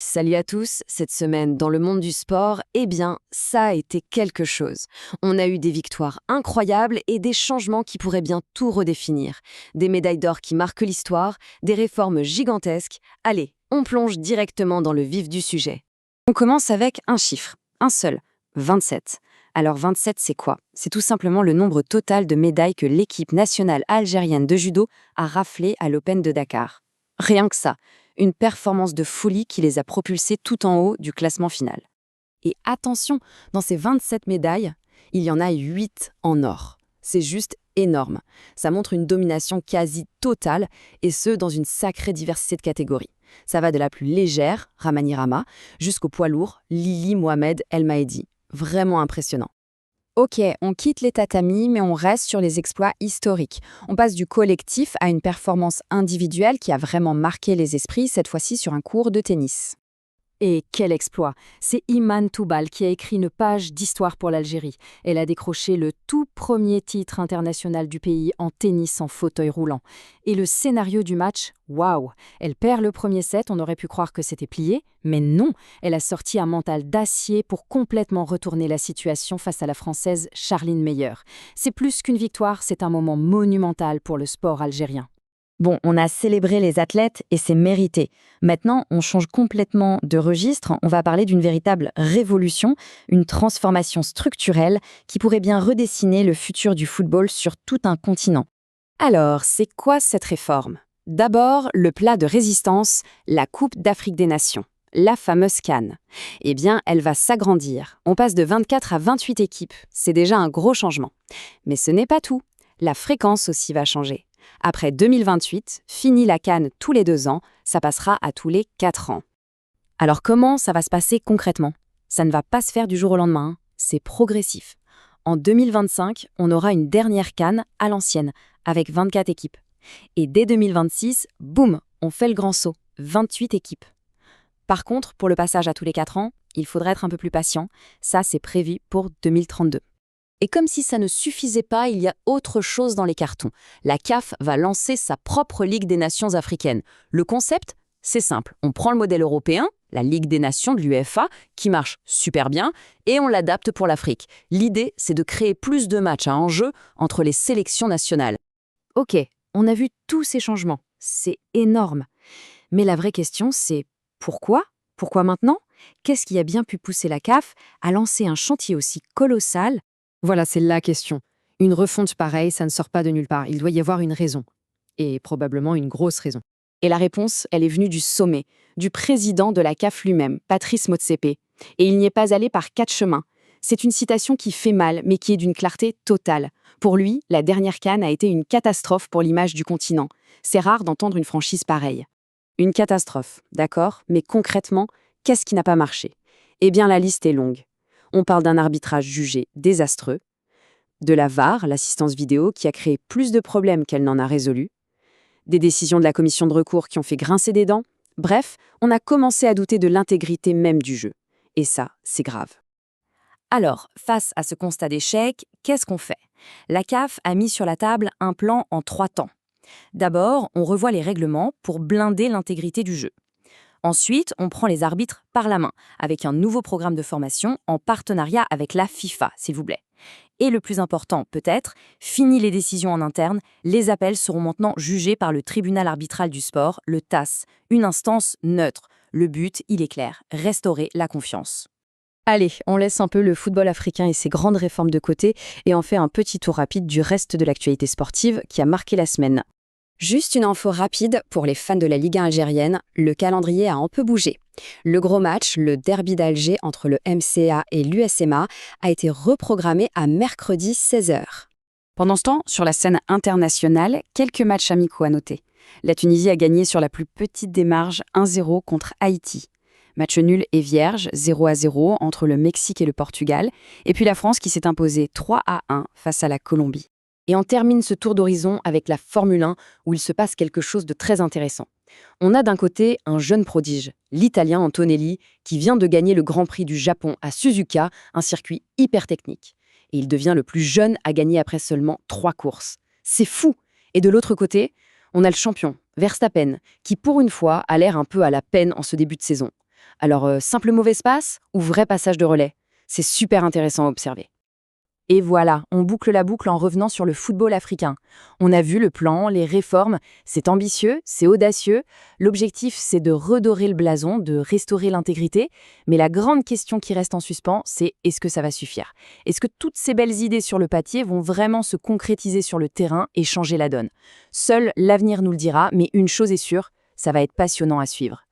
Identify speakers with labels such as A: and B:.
A: Salut à tous, cette semaine dans le monde du sport, eh bien, ça a été quelque chose. On a eu des victoires incroyables et des changements qui pourraient bien tout redéfinir. Des médailles d'or qui marquent l'histoire, des réformes gigantesques. Allez, on plonge directement dans le vif du sujet. On commence avec un chiffre, un seul, 27. Alors 27, c'est quoi? C'est tout simplement le nombre total de médailles que l'équipe nationale algérienne de judo a raflé à l'Open de Dakar. Rien que ça. Une performance de folie qui les a propulsés tout en haut du classement final. Et attention, dans ces 27 médailles, il y en a 8 en or. C'est juste énorme. Ça montre une domination quasi totale, et ce, dans une sacrée diversité de catégories. Ça va de la plus légère, Ramani Rama, jusqu'au poids lourd, Lili Mohamed El Mahedi. Vraiment impressionnant. Ok, on quitte les tatamis, mais on reste sur les exploits historiques. On passe du collectif à une performance individuelle qui a vraiment marqué les esprits, cette fois-ci sur un court de tennis. Et quel exploit! C'est Iman Toubal qui a écrit une page d'histoire pour l'Algérie. Elle a décroché le tout premier titre international du pays en tennis en fauteuil roulant. Et le scénario du match, waouh! Elle perd le premier set, on aurait pu croire que c'était plié, mais non! Elle a sorti un mental d'acier pour complètement retourner la situation face à la Française Charline Meyer. C'est plus qu'une victoire, c'est un moment monumental pour le sport algérien. Bon, on a célébré les athlètes et c'est mérité. Maintenant, on change complètement de registre. On va parler d'une véritable révolution, une transformation structurelle qui pourrait bien redessiner le futur du football sur tout un continent. Alors, c'est quoi cette réforme? D'abord, le plat de résistance, la Coupe d'Afrique des Nations, la fameuse CAN. Eh bien, elle va s'agrandir. On passe de 24 à 28 équipes. C'est déjà un gros changement. Mais ce n'est pas tout. La fréquence aussi va changer. Après 2028, fini la CAN tous les 2 ans, ça passera à tous les 4 ans. Alors comment ça va se passer concrètement? Ça ne va pas se faire du jour au lendemain, c'est progressif. En 2025, on aura une dernière CAN à l'ancienne, avec 24 équipes. Et dès 2026, boum, on fait le grand saut, 28 équipes. Par contre, pour le passage à tous les 4 ans, il faudra être un peu plus patient, ça c'est prévu pour 2032. Et comme si ça ne suffisait pas, il y a autre chose dans les cartons. La CAF va lancer sa propre Ligue des Nations africaines. Le concept, c'est simple. On prend le modèle européen, la Ligue des Nations de l'UEFA, qui marche super bien, et on l'adapte pour l'Afrique. L'idée, c'est de créer plus de matchs à enjeu entre les sélections nationales. Ok, on a vu tous ces changements. C'est énorme. Mais la vraie question, c'est pourquoi? Pourquoi maintenant? Qu'est-ce qui a bien pu pousser la CAF à lancer un chantier aussi colossal? Voilà, c'est la question. Une refonte pareille, ça ne sort pas de nulle part. Il doit y avoir une raison. Et probablement une grosse raison. Et la réponse, elle est venue du sommet, du président de la CAF lui-même, Patrice Motsepe. Et il n'y est pas allé par 4 chemins. C'est une citation qui fait mal, mais qui est d'une clarté totale. Pour lui, la dernière CAN a été une catastrophe pour l'image du continent. C'est rare d'entendre une franchise pareille. Une catastrophe, d'accord, mais concrètement, qu'est-ce qui n'a pas marché? Eh bien, la liste est longue. On parle d'un arbitrage jugé désastreux, de la VAR, l'assistance vidéo, qui a créé plus de problèmes qu'elle n'en a résolu, des décisions de la commission de recours qui ont fait grincer des dents. Bref, on a commencé à douter de l'intégrité même du jeu. Et ça, c'est grave. Alors, face à ce constat d'échec, qu'est-ce qu'on fait? La CAF a mis sur la table un plan en 3 temps. D'abord, on revoit les règlements pour blinder l'intégrité du jeu. Ensuite, on prend les arbitres par la main, avec un nouveau programme de formation en partenariat avec la FIFA, s'il vous plaît. Et le plus important, peut-être, fini les décisions en interne, les appels seront maintenant jugés par le tribunal arbitral du sport, le TAS, une instance neutre. Le but, il est clair, restaurer la confiance. Allez, on laisse un peu le football africain et ses grandes réformes de côté et on fait un petit tour rapide du reste de l'actualité sportive qui a marqué la semaine. Juste une info rapide pour les fans de la Ligue 1 algérienne, le calendrier a un peu bougé. Le gros match, le derby d'Alger entre le MCA et l'USMA, a été reprogrammé à mercredi 16h. Pendant ce temps, sur la scène internationale, quelques matchs amicaux à noter. La Tunisie a gagné sur la plus petite des marges 1-0 contre Haïti. Match nul et vierge, 0-0 entre le Mexique et le Portugal. Et puis la France qui s'est imposée 3-1 face à la Colombie. Et on termine ce tour d'horizon avec la Formule 1 où il se passe quelque chose de très intéressant. On a d'un côté un jeune prodige, l'Italien Antonelli, qui vient de gagner le Grand Prix du Japon à Suzuka, un circuit hyper technique. Et il devient le plus jeune à gagner après seulement 3 courses. C'est fou! Et de l'autre côté, on a le champion, Verstappen, qui pour une fois a l'air un peu à la peine en ce début de saison. Alors, simple mauvaise passe ou vrai passage de relais? C'est super intéressant à observer.
B: Et voilà, on boucle la boucle en revenant sur le football africain. On a vu le plan, les réformes, c'est ambitieux, c'est audacieux. L'objectif, c'est de redorer le blason, de restaurer l'intégrité. Mais la grande question qui reste en suspens, c'est est-ce que ça va suffire? Est-ce que toutes ces belles idées sur le papier vont vraiment se concrétiser sur le terrain et changer la donne? Seul l'avenir nous le dira, mais une chose est sûre, ça va être passionnant à suivre.